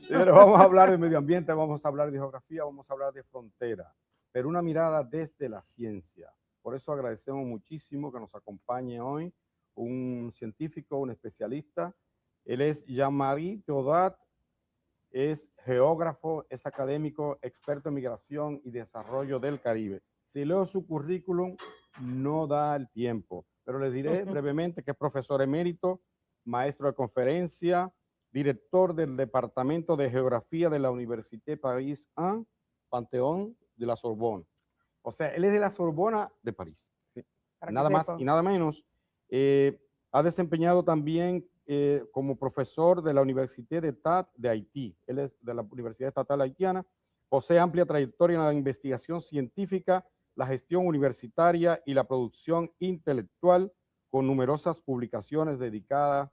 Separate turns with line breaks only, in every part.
Pero vamos a hablar de medio ambiente, vamos a hablar de geografía, vamos a hablar de frontera, pero una mirada desde la ciencia. Por eso agradecemos muchísimo que nos acompañe hoy un científico, un especialista. Él es Jean-Marie Theodat, es geógrafo, es académico, experto en migración y desarrollo del Caribe. Si leo su currículum, no da el tiempo, pero les diré brevemente que es profesor emérito, maestro de conferencia, director del Departamento de Geografía de la Université Paris 1, Panteón de la Sorbonne. O sea, él es de la Sorbona de París. Sí. Nada más y nada menos. Ha desempeñado también como profesor de la Université d'État de Haití. Él es de la Universidad Estatal Haitiana. Posee amplia trayectoria en la investigación científica, la gestión universitaria y la producción intelectual, con numerosas publicaciones dedicadas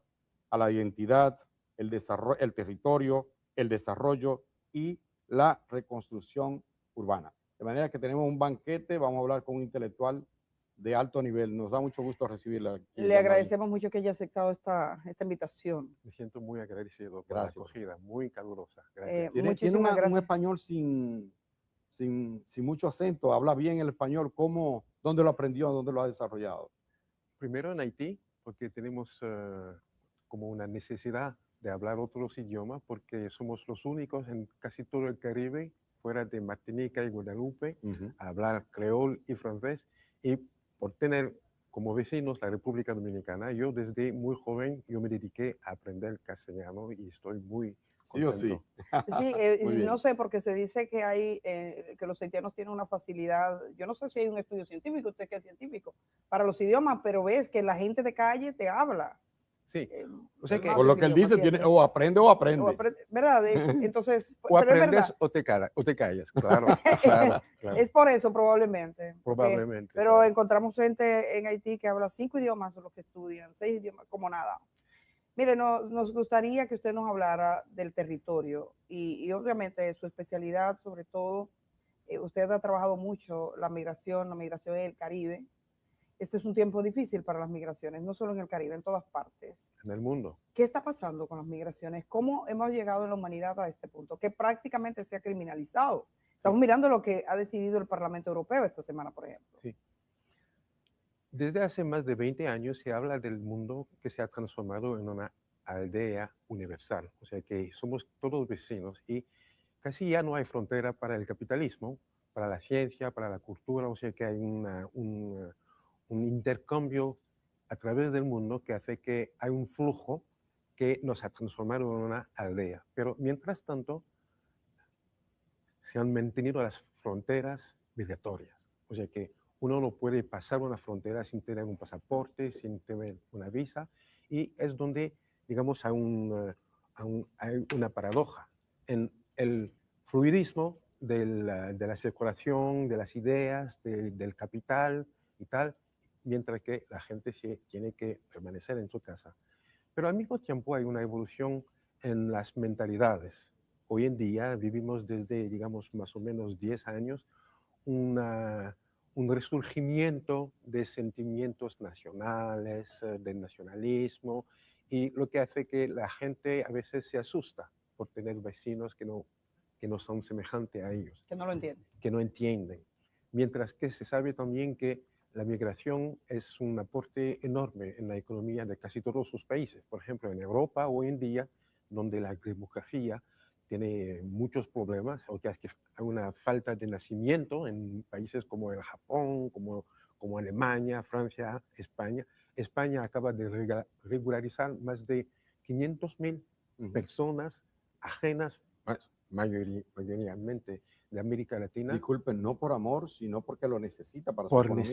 a la identidad, el desarrollo, el territorio, el desarrollo y la reconstrucción urbana. De manera que tenemos un banquete, vamos a hablar con un intelectual de alto nivel. Nos da mucho gusto recibirla aquí.
Le agradecemos mucho que haya aceptado esta invitación.
Me siento muy agradecido por la acogida, muy calurosa.
Gracias. Tiene un español sin mucho acento, habla bien el español. ¿Dónde lo aprendió? ¿Dónde lo ha desarrollado?
Primero en Haití, porque tenemos como una necesidad de hablar otros idiomas, porque somos los únicos en casi todo el Caribe, fuera de Martinica y Guadalupe, a hablar creol y francés. Y por tener como vecinos la República Dominicana, yo desde muy joven yo me dediqué a aprender castellano y estoy muy contento.
Sí o
sí. Sí, no sé, porque se dice que hay que los haitianos tienen una facilidad, yo no sé si hay un estudio científico, usted que es científico, para los idiomas, pero ves que la gente de calle te habla.
Sí, o sea que
por lo que él dice, tiene, o aprende o aprende.
¿Verdad? Entonces,
o aprendes o te callas, claro, claro, claro.
Es por eso probablemente.
Probablemente.
Pero claro, encontramos gente en Haití que habla 5 idiomas, los que estudian, 6 idiomas, como nada. Mire, nos gustaría que usted nos hablara del territorio y obviamente su especialidad, sobre todo, usted ha trabajado mucho la migración en el Caribe. Este es un tiempo difícil para las migraciones, no solo en el Caribe, en todas partes.
En el mundo.
¿Qué está pasando con las migraciones? ¿Cómo hemos llegado en la humanidad a este punto? Que prácticamente se ha criminalizado. Estamos mirando lo que ha decidido el Parlamento Europeo esta semana, por ejemplo.
Sí. Desde hace más de 20 años se habla del mundo que se ha transformado en una aldea universal. O sea que somos todos vecinos y casi ya no hay frontera para el capitalismo, para la ciencia, para la cultura. O sea que hay un intercambio a través del mundo que hace que hay un flujo que nos ha transformado en una aldea. Pero mientras tanto, se han mantenido las fronteras migratorias. O sea que uno no puede pasar una frontera sin tener un pasaporte, sin tener una visa, y es donde, digamos, hay una paradoja en el fluidismo de la circulación, de las ideas, del capital y tal, mientras que la gente tiene que permanecer en su casa. Pero al mismo tiempo hay una evolución en las mentalidades. Hoy en día vivimos desde, digamos, más o menos 10 años un resurgimiento de sentimientos nacionales, del nacionalismo, y lo que hace que la gente a veces se asusta por tener vecinos que no son semejantes a ellos.
Que no lo entienden.
Que no entienden. Mientras que se sabe también que la migración es un aporte enorme en la economía de casi todos sus países. Por ejemplo, en Europa hoy en día, donde la demografía tiene muchos problemas, o que hay una falta de nacimiento en países como el Japón, como Alemania, Francia, España. España acaba de regularizar más de 500,000 personas ajenas, mayoritariamente de América Latina.
Disculpen, no por amor, sino porque lo necesita para su economía.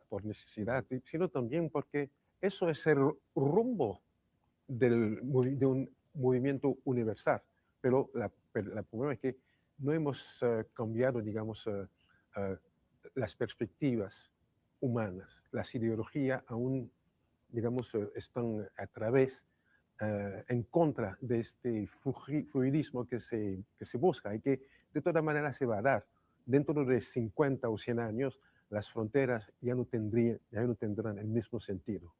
Por necesidad, sino también porque eso es el rumbo de un movimiento universal. Pero el problema es que no hemos cambiado, digamos, las perspectivas humanas. Las ideologías aún, digamos, están a través, en contra de este fluidismo que se busca y que de todas maneras se va a dar. Dentro de 50 o 100 años, las fronteras ya no tendrán el mismo sentido.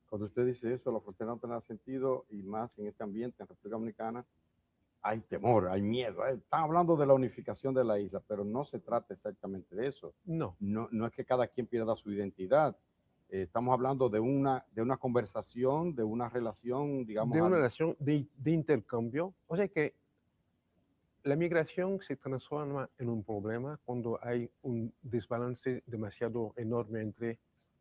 Cuando usted dice eso, la frontera no tendrá sentido, y más en este ambiente, en República Dominicana, hay temor, hay miedo. Están hablando de la unificación de la isla, pero no se trata exactamente de eso.
No.
No es que cada quien pierda su identidad. Estamos hablando de una conversación, de una relación, digamos.
De una relación de intercambio. O sea que la migración se transforma en un problema cuando hay un desbalance demasiado enorme entre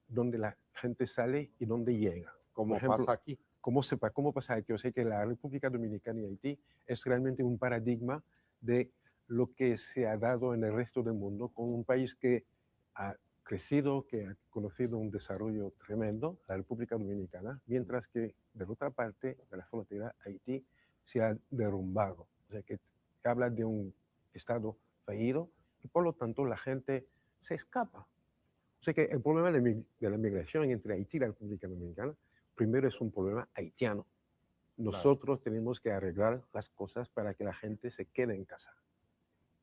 dónde la gente sale y dónde llega.
Como
Por ejemplo,
pasa aquí.
¿Cómo pasa aquí? O sea que la República Dominicana y Haití es realmente un paradigma de lo que se ha dado en el resto del mundo con un país que ha crecido, que ha conocido un desarrollo tremendo, la República Dominicana, mientras que de la otra parte de la frontera, Haití se ha derrumbado. O sea que habla de un Estado fallido y por lo tanto la gente se escapa. O sea que el problema de la migración entre Haití y la República Dominicana, primero es un problema haitiano. Nosotros tenemos que arreglar las cosas para que la gente se quede en casa.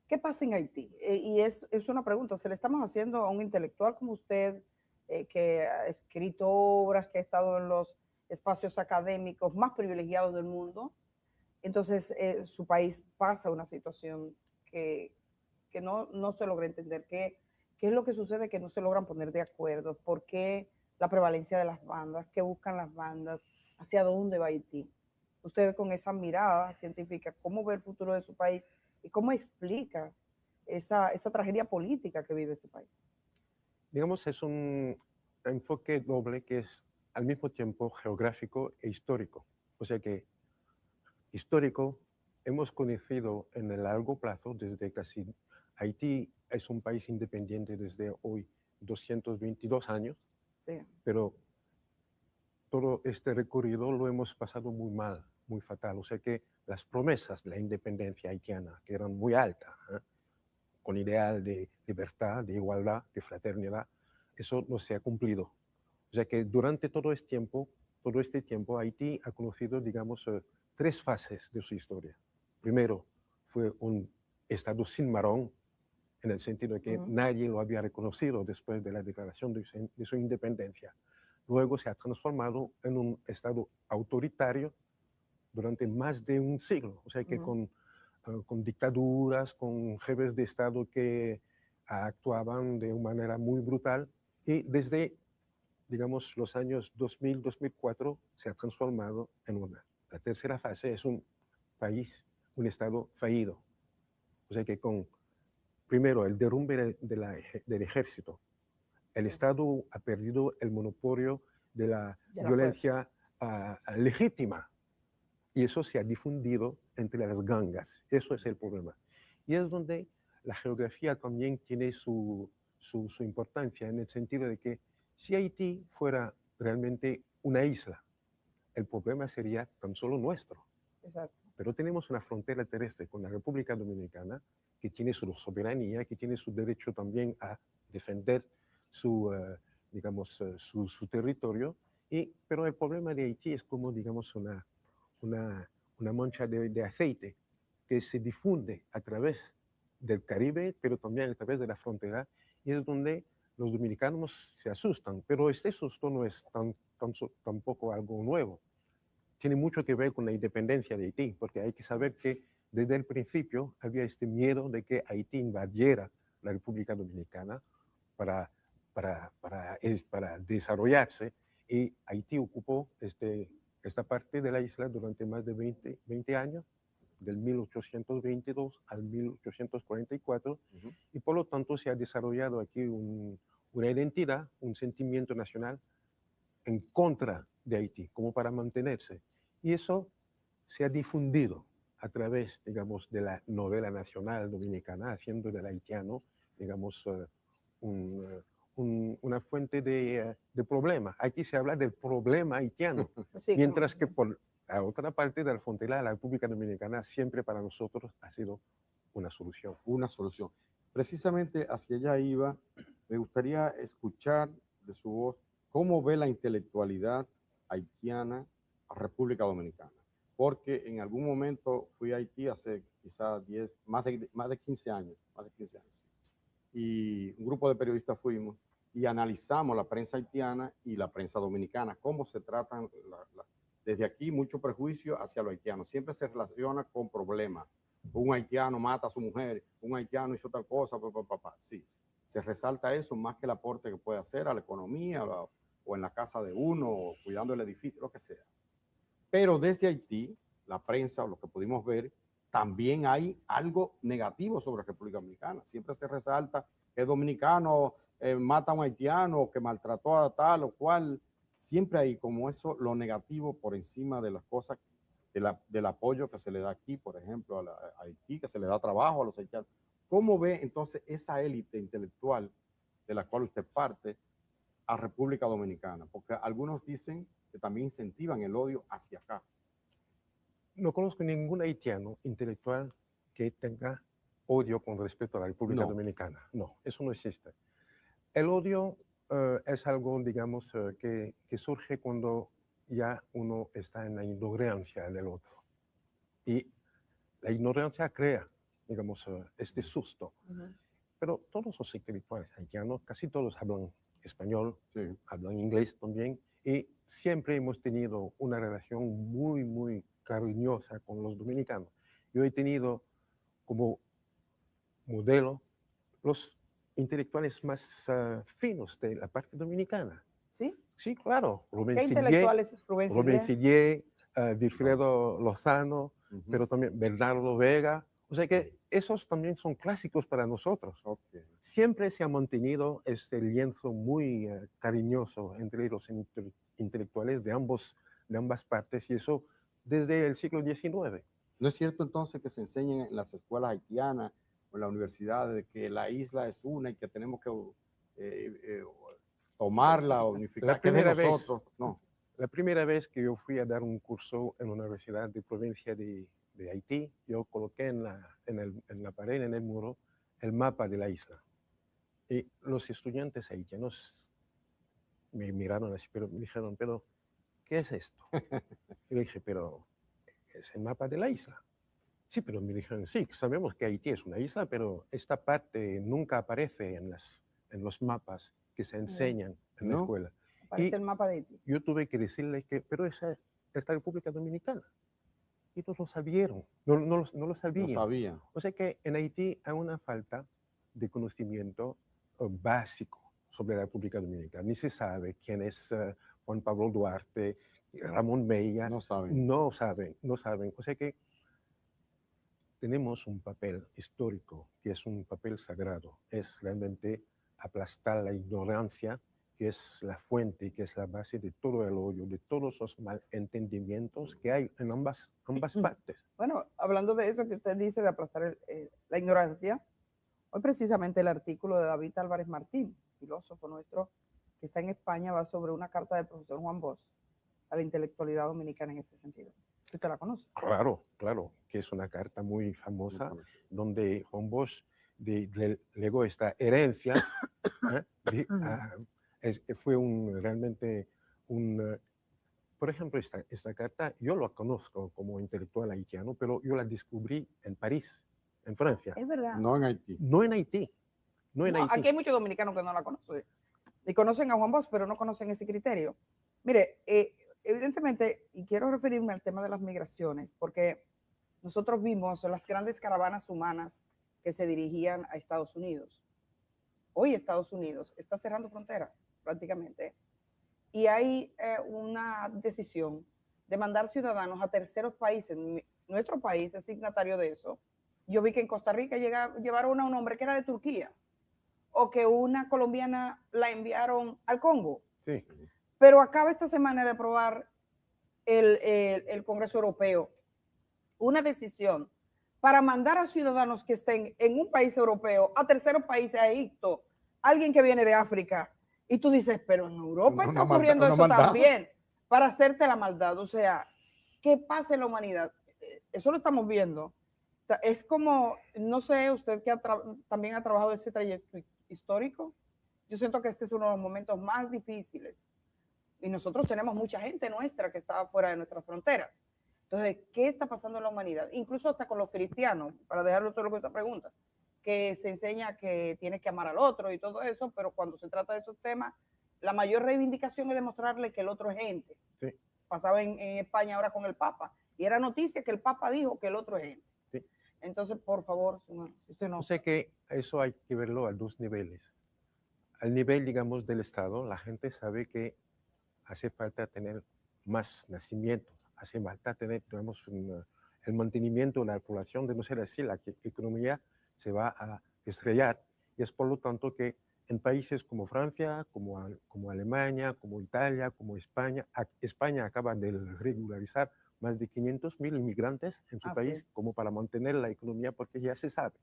¿Qué pasa en Haití? Y es una pregunta, se le estamos haciendo a un intelectual como usted, que ha escrito obras, que ha estado en los espacios académicos más privilegiados del mundo. Entonces, su país pasa una situación que no se logra entender. ¿Qué es lo que sucede? Que no se logran poner de acuerdo. ¿Por qué la prevalencia de las bandas? ¿Qué buscan las bandas? ¿Hacia dónde va Haití? Usted, con esa mirada científica, ¿cómo ve el futuro de su país y cómo explica esa tragedia política que vive ese país?
Digamos, es un enfoque doble que es al mismo tiempo geográfico e histórico. O sea que histórico hemos conocido en el largo plazo desde casi Haití es un país independiente desde hoy 222 años,
Sí.
pero todo este recorrido lo hemos pasado muy mal, muy fatal. O sea que las promesas de la independencia haitiana, que eran muy altas, con ideal de libertad, de igualdad, de fraternidad, eso no se ha cumplido. O sea que durante todo este tiempo Haití ha conocido, digamos, tres fases de su historia. Primero, fue un estado sin marrón, en el sentido de que nadie lo había reconocido después de la declaración de su independencia. Luego se ha transformado en un estado autoritario durante más de un siglo, o sea que con dictaduras, con jefes de Estado que actuaban de una manera muy brutal, y desde, digamos, los años 2000, 2004 se ha transformado en la tercera fase, es un país, un Estado fallido. O sea que primero, el derrumbe del ejército. El Estado ha perdido el monopolio de la violencia legítima. Y eso se ha difundido entre las gangas. Eso es el problema. Y es donde la geografía también tiene su importancia, en el sentido de que si Haití fuera realmente una isla, el problema sería tan solo nuestro.
Exacto.
Pero tenemos una frontera terrestre con la República Dominicana que tiene su soberanía, que tiene su derecho también a defender digamos, su territorio. Pero el problema de Haití es como, digamos, una mancha de aceite que se difunde a través del Caribe, pero también a través de la frontera, y es donde los dominicanos se asustan. Pero este susto no es tampoco algo nuevo. Tiene mucho que ver con la independencia de Haití, porque hay que saber que desde el principio había este miedo de que Haití invadiera la República Dominicana para desarrollarse, y Haití ocupó esta parte de la isla durante más de 20 años, del 1822 al 1844, y por lo tanto se ha desarrollado aquí una identidad, un sentimiento nacional en contra de Haití, como para mantenerse. Y eso se ha difundido a través, digamos, de la novela nacional dominicana, haciendo del haitiano, digamos, una fuente de problema. Aquí se habla del problema haitiano,
Sí,
mientras que por la otra parte de la frontera, la República Dominicana siempre para nosotros ha sido una solución.
Una solución. Precisamente hacia allá iba. Me gustaría escuchar de su voz cómo ve la intelectualidad haitiana a República Dominicana. Porque en algún momento fui a Haití hace quizás más de 15 años, y un grupo de periodistas fuimos y analizamos la prensa haitiana y la prensa dominicana, cómo se tratan desde aquí mucho prejuicio hacia los haitianos. Siempre se relaciona con problemas. Un haitiano mata a su mujer, un haitiano hizo tal cosa, sí. Se resalta eso más que el aporte que puede hacer a la economía o en la casa de uno, o cuidando el edificio, lo que sea. Pero desde Haití, la prensa o lo que pudimos ver, también hay algo negativo sobre la República Dominicana. Siempre se resalta que el dominicano mata a un haitiano o que maltrató a tal o cual. Siempre hay como eso, lo negativo por encima de las cosas, del apoyo que se le da aquí, por ejemplo, a Haití, que se le da trabajo a los haitianos. ¿Cómo ve entonces esa élite intelectual de la cual usted parte a República Dominicana? Porque algunos dicen que también incentivan el odio hacia acá.
No conozco ningún haitiano intelectual que tenga odio con respecto a la República Dominicana. No, eso no existe. El odio es algo, digamos, que surge cuando ya uno está en la ignorancia del otro. Y la ignorancia crea, digamos, este susto. Pero todos los intelectuales haitianos, casi todos hablan español,
sí,
hablan inglés también, y siempre hemos tenido una relación muy, muy cariñosa con los dominicanos. Yo he tenido como modelo los intelectuales más finos de la parte dominicana.
¿Sí?
Sí, claro.
¿Qué intelectuales?
Rubén Sillé, Wilfredo Lozano, pero también Bernardo Vega. O sea que esos también son clásicos para nosotros.
Okay.
Siempre se ha mantenido este lienzo muy cariñoso entre los intelectuales de ambas partes, y eso desde el siglo XIX.
¿No es cierto entonces que se enseña en las escuelas haitianas o en la universidad de que la isla es una y que tenemos que tomarla, unificar,
la primera
que es de nosotros? No.
La primera vez que yo fui a dar un curso en una universidad de provincia de Haití, yo coloqué en la pared, en el muro, el mapa de la isla. Y los estudiantes haitianos me miraron así, pero me dijeron, pero, ¿qué es esto? Y le dije, pero es el mapa de la isla. Sí, pero me dijeron, sí, sabemos que Haití es una isla, pero esta parte nunca aparece en los mapas que se enseñan en la escuela.
Aparece el mapa de Haití.
Yo tuve que decirle que, pero esa es la República Dominicana. Y todos lo sabieron, no lo sabían.
No sabían.
O sea que en Haití hay una falta de conocimiento básico sobre la República Dominicana. Ni se sabe quién es Juan Pablo Duarte, Ramón Mella.
No saben.
No saben. O sea que tenemos un papel histórico que es un papel sagrado. Es realmente aplastar la ignorancia, que es la fuente, que es la base de todo el odio, de todos los malentendimientos que hay en ambas partes.
Bueno, hablando de eso que usted dice, de aplastar la ignorancia, hoy precisamente el artículo de David Álvarez Martín, filósofo nuestro, que está en España, va sobre una carta del profesor Juan Bosch a la intelectualidad dominicana en ese sentido. ¿Usted la conoce?
Claro, que es una carta muy famosa, donde Juan Bosch legó esta herencia. Fue realmente un... Por ejemplo, esta carta, yo la conozco como intelectual haitiano, pero yo la descubrí en París, en Francia.
Es verdad.
No en Haití.
No en Haití.
Aquí hay muchos dominicanos que no la conocen. Y conocen a Juan Bosch, pero no conocen ese criterio. Mire, evidentemente, y quiero referirme al tema de las migraciones, porque nosotros vimos las grandes caravanas humanas que se dirigían a Estados Unidos. Hoy Estados Unidos está cerrando fronteras prácticamente, y hay una decisión de mandar ciudadanos a terceros países. Nuestro país es signatario de eso. Yo vi que en Costa Rica llevaron a un hombre que era de Turquía, o que una colombiana la enviaron al Congo.
Sí.
Pero acaba esta semana de aprobar el Congreso Europeo una decisión para mandar a ciudadanos que estén en un país europeo a terceros países, a Egipto, alguien que viene de África, y tú dices, pero en Europa está ocurriendo eso también, para hacerte la maldad. O sea, ¿qué pasa en la humanidad? Eso lo estamos viendo. Es como, no sé, usted que también ha trabajado ese trayecto histórico, yo siento que este es uno de los momentos más difíciles. Y nosotros tenemos mucha gente nuestra que está fuera de nuestras fronteras. Entonces, ¿qué está pasando en la humanidad? Incluso hasta con los cristianos, para dejarlo solo con esa pregunta, que se enseña que tienes que amar al otro y todo eso, pero cuando se trata de esos temas, la mayor reivindicación es demostrarle que el otro es gente.
Sí.
pasaba en España ahora con el Papa, y era noticia que el Papa dijo que el otro es gente.
Sí.
Entonces, por favor, usted no.
O sea que eso hay que verlo a dos niveles. Al nivel, digamos, del Estado, la gente sabe que hace falta tener más nacimiento, hace falta tener, digamos, el mantenimiento de la población, de no ser así, la economía se va a estrellar. Y es por lo tanto que en países como Francia, como Alemania, como Italia, como España, España acaba de regularizar más de 500.000 inmigrantes en su país como para mantener la economía, porque ya se sabe.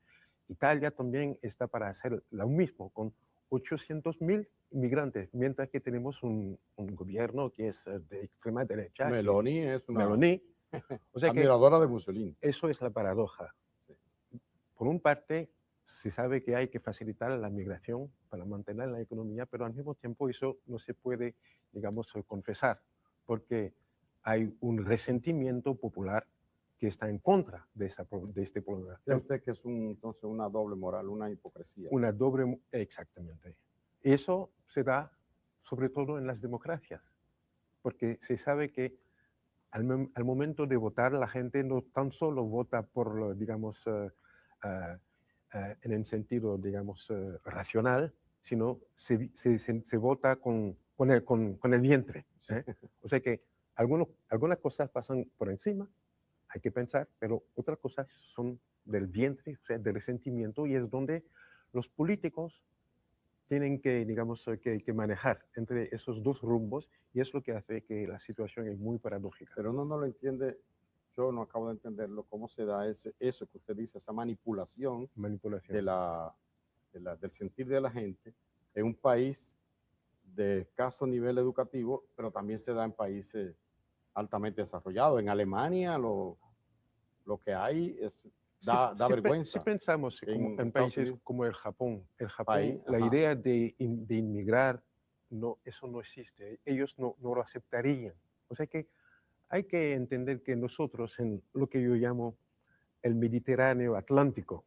Italia también está para hacer lo mismo, con 800.000 inmigrantes, mientras que tenemos un gobierno que es de extrema derecha.
Meloni es una
o sea
admiradora de Mussolini.
Eso es la paradoja.
Sí.
Por un parte, se sabe que hay que facilitar la migración para mantener la economía, pero al mismo tiempo eso no se puede, digamos, confesar, porque hay un resentimiento popular que está en contra de este problema.
¿Cree usted que es entonces una doble moral, una hipocresía?
Una doble, exactamente. Eso se da sobre todo en las democracias, porque se sabe que al momento de votar la gente no tan solo vota por, digamos, en el sentido, digamos, racional, sino se vota con el vientre. O sea que algunas cosas pasan por encima, hay que pensar, pero otras cosas son del vientre, o sea, del resentimiento, y es donde los políticos tienen que, digamos, que manejar entre esos dos rumbos, y es lo que hace que la situación es muy paradójica.
Pero uno no lo entiende, yo no acabo de entenderlo, cómo se da eso que usted dice, esa manipulación del sentir de la gente en un país de escaso nivel educativo, pero también se da en países altamente desarrollados. En Alemania lo que hay da vergüenza.
Si pensamos en países como el Japón, la idea de inmigrar, no, eso no existe. Ellos no lo aceptarían. O sea que hay que entender que nosotros en lo que yo llamo el Mediterráneo Atlántico,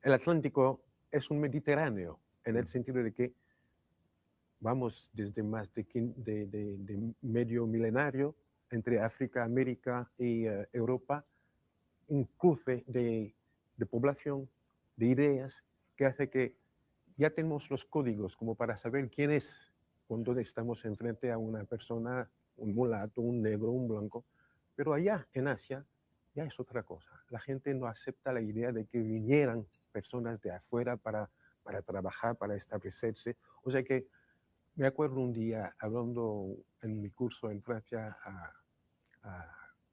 el Atlántico es un Mediterráneo en el sentido de que vamos desde más de medio milenario entre África, América y Europa, un cruce de población, de ideas, que hace que ya tenemos los códigos como para saber quién es cuando estamos enfrente a una persona, un mulato, un negro, un blanco. Pero allá en Asia ya es otra cosa. La gente no acepta la idea de que vinieran personas de afuera para trabajar, para establecerse. O sea que me acuerdo un día hablando en mi curso en Francia a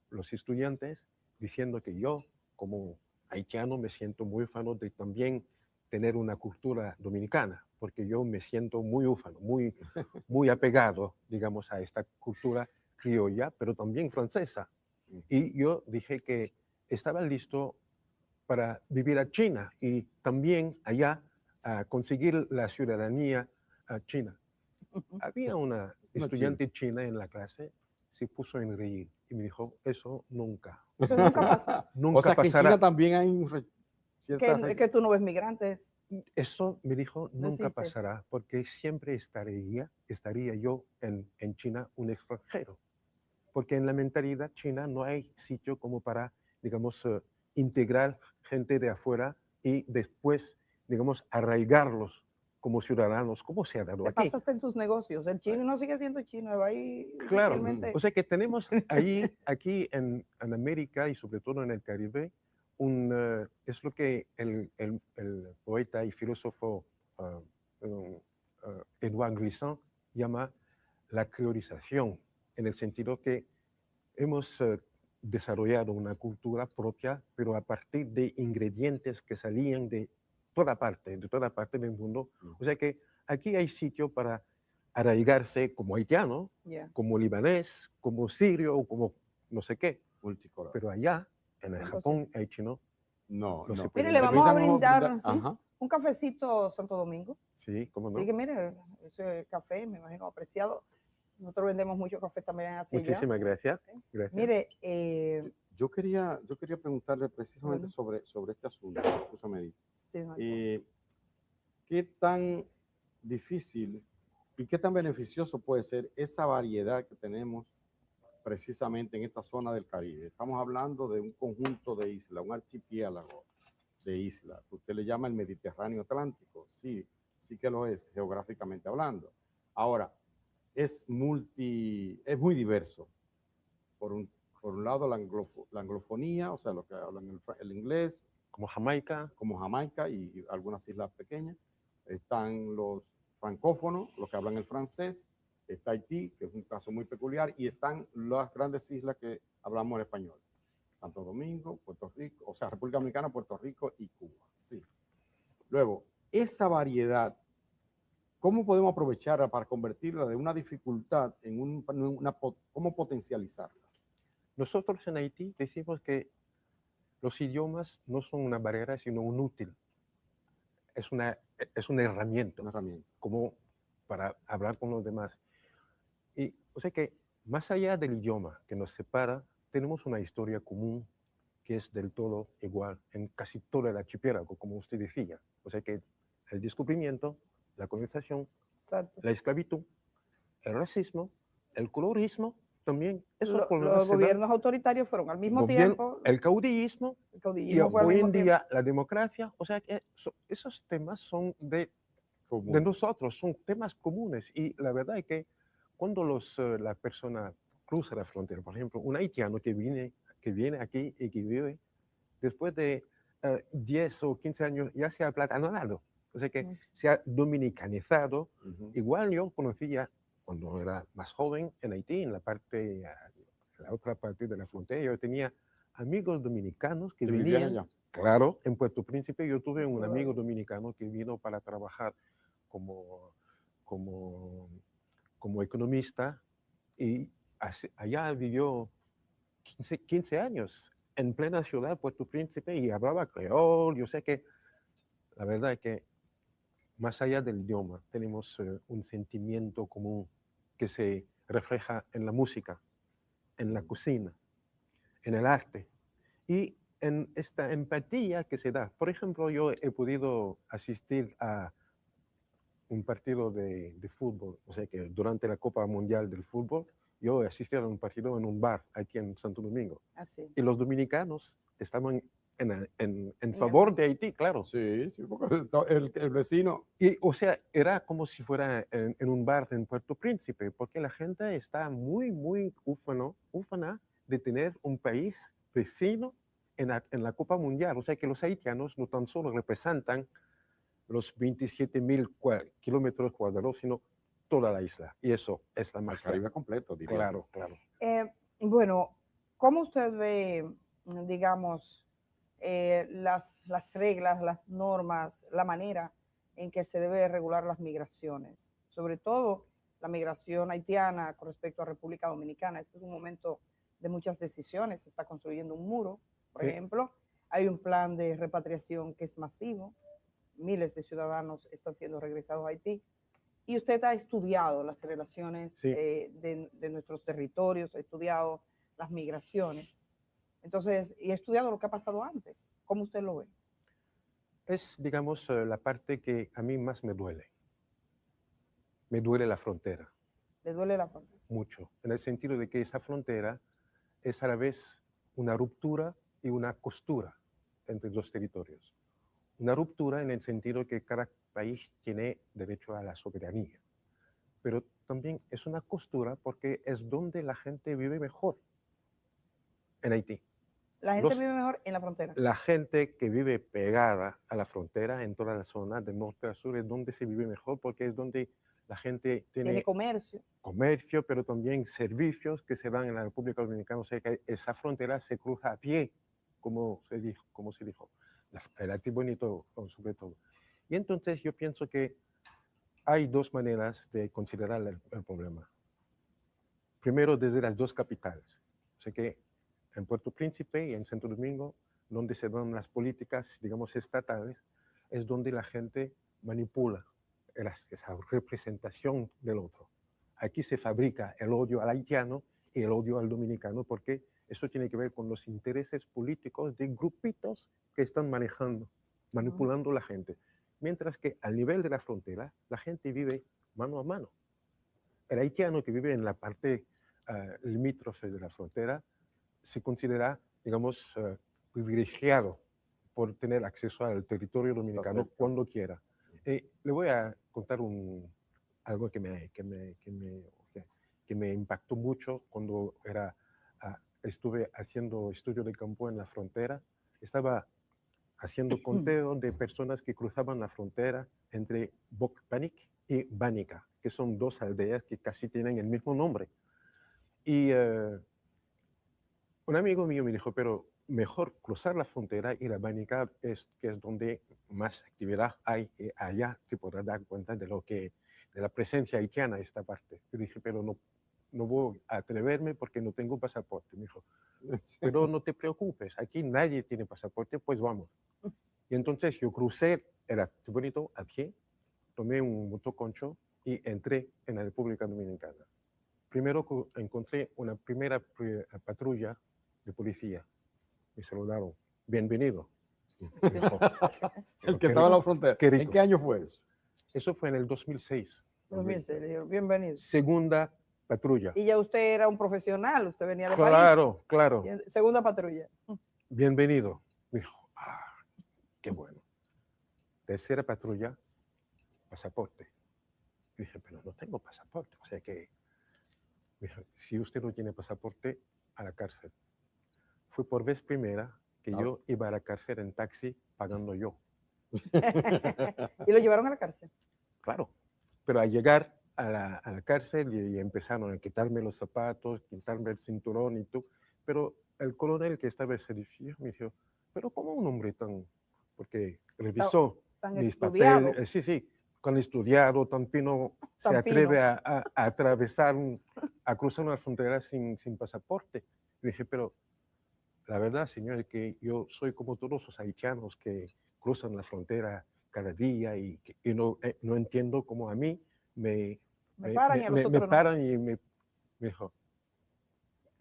los estudiantes, diciendo que yo, como haitiano, me siento muy ufano de también tener una cultura dominicana, porque yo me siento muy ufano, muy apegado, digamos, a esta cultura criolla, pero también francesa. Y yo dije que estaba listo para vivir a China y también allá conseguir la ciudadanía china. Había una estudiante china en la clase, se puso en reír y me dijo, eso nunca.
Eso nunca pasa.
Nunca o sea, pasará. Que en China también hay
que tú no ves migrantes.
Eso me dijo, nunca pasará, porque siempre estaría yo en China un extranjero. Porque en la mentalidad china no hay sitio como para, digamos, integrar gente de afuera y después, digamos, arraigarlos como ciudadanos, como se ha dado aquí.
Pasa hasta en sus negocios. El chino no sigue siendo chino, va ahí.
Claro, o sea que tenemos aquí en América y sobre todo en el Caribe, es lo que el poeta y filósofo Edouard Glissant llama la creolización, en el sentido que hemos desarrollado una cultura propia, pero a partir de ingredientes que salían de toda parte del mundo. O sea que aquí hay sitio para arraigarse como haitiano, como libanés, como sirio o como no sé qué.
Multicolor.
Pero allá, en el Japón, hay chino.
No. Mire, le vamos a brindar un cafecito Santo Domingo.
Sí, cómo no.
Sí, que mire, ese café, me imagino, apreciado. Nosotros vendemos mucho café también así.
Muchísimas gracias. Gracias.
Mire,
yo quería preguntarle precisamente sobre este asunto. Sí, ¿qué tan difícil y qué tan beneficioso puede ser esa variedad que tenemos precisamente en esta zona del Caribe. Estamos hablando de un conjunto de islas, un archipiélago de islas, que usted le llama el Mediterráneo Atlántico. Sí, sí que lo es, geográficamente hablando. Ahora, es muy diverso. Por un lado, la anglofonía, o sea, lo que hablan el inglés,
Como Jamaica.
como Jamaica y algunas islas pequeñas. Están los francófonos, los que hablan el francés. Está Haití, que es un caso muy peculiar, y están las grandes islas que hablamos el español. Santo Domingo, Puerto Rico, o sea, República Dominicana, Puerto Rico y Cuba. Sí. Luego, esa variedad, ¿cómo podemos aprovecharla para convertirla de una dificultad en cómo potencializarla?
Nosotros en Haití decimos que los idiomas no son una barrera, sino un útil. Es una herramienta,
Una herramienta.
como para hablar con los demás. Y o sea que más allá del idioma que nos separa, tenemos una historia común que es del todo igual en casi todo el archipiélago, como usted decía. O sea que el descubrimiento, la colonización,
Exacto.
la esclavitud, el racismo, el colorismo, también esos problemas
Los
se dan.
gobiernos autoritarios fueron al mismo tiempo.
El caudillismo,
El
y
caudillismo fue al
hoy
mismo
en
tiempo.
día la democracia. O sea que esos temas son de nosotros, son temas comunes. Y la verdad es que cuando la persona cruza la frontera, por ejemplo, un haitiano que viene aquí y que vive, después de 10 o 15 años ya se ha aplatanado, o sea que se ha dominicanizado. Igual yo conocía, cuando era más joven en Haití, en la otra parte de la frontera, yo tenía amigos dominicanos que
vivían
venían.
allá.
Claro, en Puerto Príncipe yo tuve un amigo dominicano que vino para trabajar como economista, y allá vivió 15 años en plena ciudad, Puerto Príncipe, y hablaba creol. Yo sé que la verdad es que más allá del idioma tenemos un sentimiento común que se refleja en la música, en la cocina, en el arte y en esta empatía que se da. Por ejemplo, yo he podido asistir a un partido de fútbol, o sea que durante la Copa Mundial del Fútbol, yo asistí a un partido en un bar aquí en Santo Domingo.
Así.
Y los dominicanos estaban en favor de Haití, claro.
Sí, sí, porque el vecino.
Y, o sea, era como si fuera en un bar en Puerto Príncipe, porque la gente está muy, muy ufana de tener un país vecino en la Copa Mundial. O sea que los haitianos no tan solo representan los 27,000 kilómetros cuadrados, sino toda la isla. Y eso es la magia.
El Caribe completo, diría.
Claro, claro.
Bueno, ¿cómo usted ve, digamos, las reglas, las normas, la manera en que se debe regular las migraciones? Sobre todo la migración haitiana con respecto a República Dominicana. Este es un momento de muchas decisiones. Se está construyendo un muro, por ejemplo. Hay un plan de repatriación que es masivo. Miles de ciudadanos están siendo regresados a Haití. Y usted ha estudiado las relaciones de nuestros territorios, ha estudiado las migraciones. Entonces, y ha estudiado lo que ha pasado antes. ¿Cómo usted lo ve?
Es, digamos, la parte que a mí más me duele. Me duele la frontera.
¿Le duele la frontera?
Mucho, en el sentido de que esa frontera es a la vez una ruptura y una costura entre dos territorios. Una ruptura en el sentido que cada país tiene derecho a la soberanía, pero también es una costura porque es donde la gente vive mejor en Haití.
La gente vive mejor en la frontera.
La gente que vive pegada a la frontera en toda la zona de norte a sur es donde se vive mejor, porque es donde la gente tiene comercio, pero también servicios que se dan en la República Dominicana. O sea que esa frontera se cruza a pie, como se dijo, el Artibonito sobre todo. Y entonces yo pienso que hay dos maneras de considerar el problema. Primero, desde las dos capitales. O sea que en Puerto Príncipe y en Santo Domingo, donde se dan las políticas, digamos, estatales, es donde la gente manipula esa representación del otro. Aquí se fabrica el odio al haitiano y el odio al dominicano, porque eso tiene que ver con los intereses políticos de grupitos que están manipulando la gente. Mientras que al nivel de la frontera, la gente vive mano a mano. El haitiano que vive en la parte limítrofe de la frontera se considera, digamos, privilegiado por tener acceso al territorio dominicano
cerca.
cuando quiera. Le voy a contar algo que me impactó mucho cuando estuve haciendo estudio de campo en la frontera. Estaba haciendo conteo de personas que cruzaban la frontera entre Bokpanik y Banica, que son dos aldeas que casi tienen el mismo nombre. Y un amigo mío me dijo, pero mejor cruzar la frontera y la Banica que es donde más actividad hay, y allá te podrás dar cuenta de la presencia haitiana en esta parte. Yo dije, pero no voy a atreverme porque no tengo pasaporte. Me dijo, pero no te preocupes, aquí nadie tiene pasaporte, pues vamos. Y entonces yo crucé, era bonito, a pie, tomé un motoconcho y entré en la República Dominicana. Primero encontré una primera patrulla de policía. Me saludaron, bienvenido. Dijo,
El que estaba en la frontera.
qué rico.
¿En qué año fue eso?
Eso fue en el 2006.
2006, le dijeron, bienvenido.
Segunda patrulla.
Y ya usted era un profesional, usted venía de París.
Claro, claro.
Segunda patrulla.
Bienvenido. Me dijo, qué bueno. Tercera patrulla, pasaporte. Dije, pero no tengo pasaporte. O sea que, dijo, si usted no tiene pasaporte, a la cárcel. Fue por vez primera que yo iba a la cárcel en taxi pagando yo.
¿Y lo llevaron a la cárcel?
Claro. Pero al llegar a la cárcel y empezaron a quitarme los zapatos, quitarme el cinturón y todo. Pero el coronel que estaba en el servicio me dijo, pero ¿cómo un hombre tan...? Porque revisó
tan
mis
estudiado.
papeles. Sí, tan estudiado, tan fino, se atreve a atravesar, a cruzar una frontera sin pasaporte. Le dije, pero la verdad, señor, es que yo soy como todos los haitianos que cruzan la frontera cada día y no entiendo cómo a mí me
paran y a los otros no.
paran y me dijo,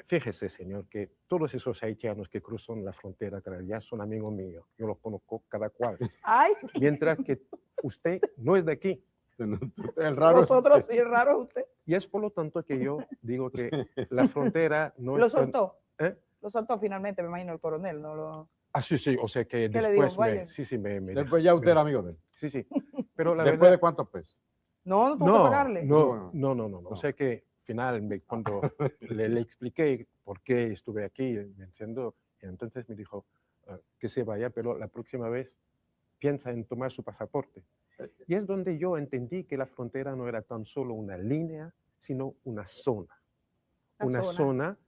fíjese, señor, que todos esos haitianos que cruzan la frontera cada día son amigos míos. Yo los conozco cada cual.
Ay.
Mientras que usted no es de aquí.
El raro
Nosotros sí, el raro es usted.
Y es por lo tanto que yo digo que la frontera no
¿Lo
es...
soltó?
¿Eh?
Lo soltó finalmente, me imagino, el coronel, ¿no? Lo...
Sí, o sea que
¿Qué
después
le dijo?
Después ya usted era amigo de él.
Sí. Pero la
¿Después
verdad,
de cuántos pesos?
No tuvo que pagarle.
No. O sea que al final, cuando le expliqué por qué estuve aquí, me entiendo, entonces me dijo que se vaya, pero la próxima vez piensa en tomar su pasaporte. Y es donde yo entendí que la frontera no era tan solo una línea, sino una zona. Una zona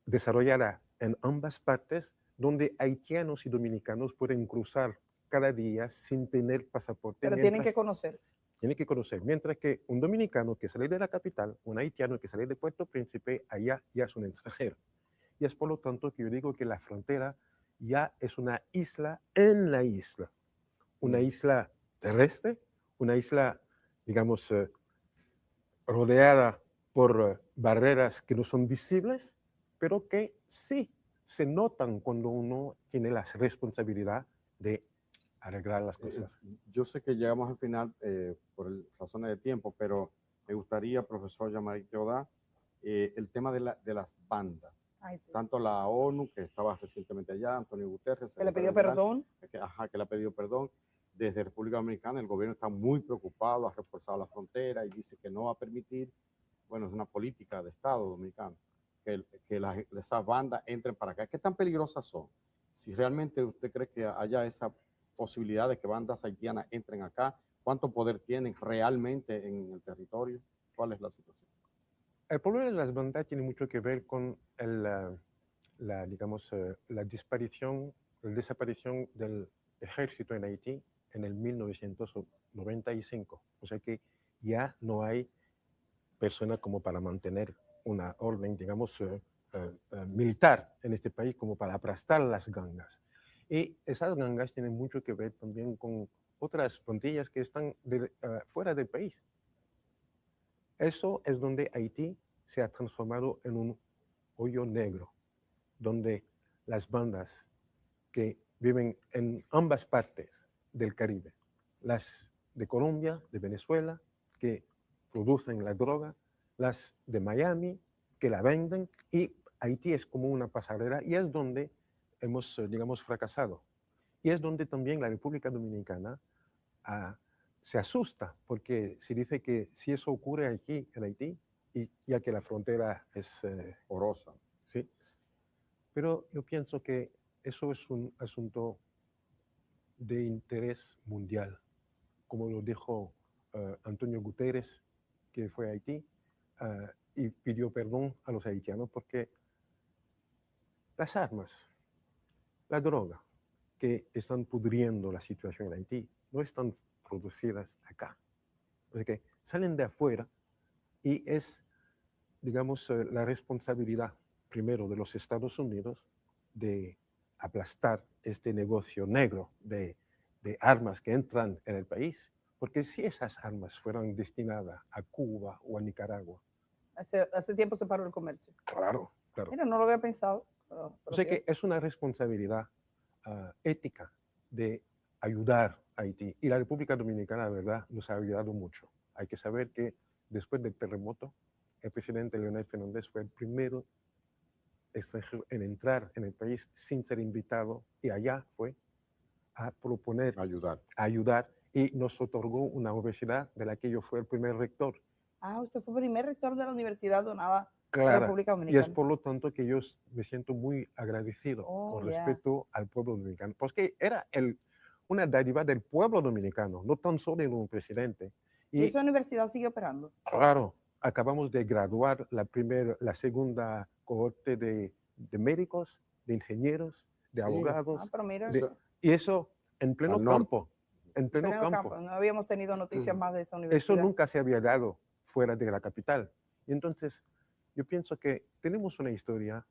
desarrollada en ambas partes, donde haitianos y dominicanos pueden cruzar cada día sin tener pasaporte.
Pero tienen que conocerse.
Tienen que conocer. Mientras que un dominicano que sale de la capital, un haitiano que sale de Puerto Príncipe, allá ya es un extranjero. Y es por lo tanto que yo digo que la frontera ya es una isla en la isla. Una isla terrestre, una isla, digamos, rodeada por barreras que no son visibles, pero que sí se notan cuando uno tiene la responsabilidad de arreglar las cosas.
Yo sé que llegamos al final por razones de tiempo, pero me gustaría, profesor Jean-Marie Teodat, el tema de las bandas.
Ay, sí.
Tanto la ONU, que estaba recientemente allá, Antonio Guterres.
Que le pidió perdón.
Que le ha pedido perdón. Desde República Dominicana, el gobierno está muy preocupado, ha reforzado la frontera y dice que no va a permitir, bueno, es una política de Estado dominicano, que esas bandas entren para acá. ¿Qué tan peligrosas son? Si realmente usted cree que haya esa posibilidad de que bandas haitianas entren acá, ¿cuánto poder tienen realmente en el territorio? ¿Cuál es la situación?
El problema de las bandas tiene mucho que ver con la desaparición del ejército en Haití en el 1995. O sea que ya no hay personas como para mantener una orden, digamos, militar en este país como para aplastar las gangas. Y esas gangas tienen mucho que ver también con otras pandillas que están fuera del país. Eso es donde Haití se ha transformado en un hoyo negro, donde las bandas que viven en ambas partes del Caribe, las de Colombia, de Venezuela, que producen la droga, las de Miami, que la venden, y Haití es como una pasarela, y es donde hemos, digamos, fracasado. Y es donde también la República Dominicana se asusta, porque se dice que si eso ocurre aquí en Haití, y ya que la frontera es
Porosa.
sí, pero yo pienso que eso es un asunto de interés mundial, como lo dijo Antonio Guterres, que fue a Haití y pidió perdón a los haitianos porque las armas, la droga que están pudriendo la situación en Haití no están producidas acá. O sea que salen de afuera, y es, digamos, la responsabilidad primero de los Estados Unidos de aplastar este negocio negro de armas que entran en el país, porque si esas armas fueran destinadas a Cuba o a Nicaragua.
Hace tiempo se paró el comercio.
Claro, claro.
Mira, no lo había pensado.
O sea que es una responsabilidad ética de ayudar a Haití. Y la República Dominicana, la verdad, nos ha ayudado mucho. Hay que saber que después del terremoto, el presidente Leonel Fernández fue el primero extranjero en entrar en el país sin ser invitado, y allá fue a proponer, ayudar, y nos otorgó una universidad de la que yo fui el primer rector.
Usted fue el primer rector de la universidad donada
Claro,
a la República Dominicana.
Y es por lo tanto que yo me siento muy agradecido con respecto al pueblo dominicano, porque era una dádiva del pueblo dominicano, no tan solo de un presidente.
¿Y esa universidad sigue operando?
Claro, acabamos de graduar la segunda cohorte de médicos, de ingenieros, de abogados.
Pero mira,
y eso en pleno campo. En pleno campo.
No habíamos tenido noticias más de esa universidad.
Eso nunca se había dado fuera de la capital. Y entonces, yo pienso que tenemos una historia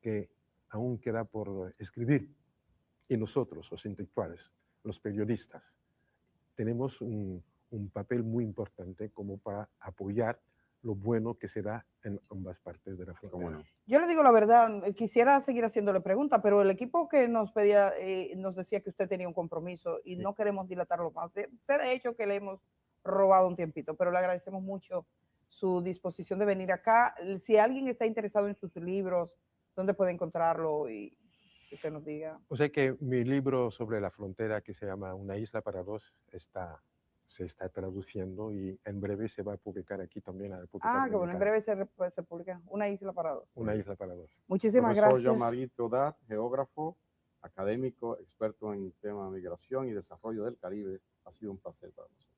que aún queda por escribir. Y nosotros, los intelectuales, los periodistas, tenemos un papel muy importante como para apoyar lo bueno que se da en ambas partes de la frontera.
Yo le digo la verdad, quisiera seguir haciéndole preguntas, pero el equipo que nos pedía, nos decía que usted tenía un compromiso y no queremos dilatarlo más. Sé de hecho que le hemos robado un tiempito, pero le agradecemos mucho su disposición de venir acá. Si alguien está interesado en sus libros, ¿dónde puede encontrarlo? Y que usted nos diga.
O sea que mi libro sobre la frontera, que se llama Una isla para dos, se está traduciendo, y en breve se va a publicar aquí también en la República Dominicana.
Que bueno, en breve se publica Una isla para dos.
Una isla para dos.
Muchísimas gracias.
Profesor Jean-Marie Teodat, geógrafo, académico, experto en tema de migración y desarrollo del Caribe. Ha sido un placer para nosotros.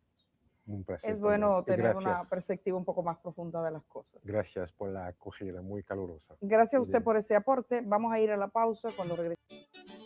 Un placer.
Es bueno tener una perspectiva un poco más profunda de las cosas.
Gracias por la acogida muy calurosa.
Gracias a usted por ese aporte. Vamos a ir a la pausa cuando regresemos.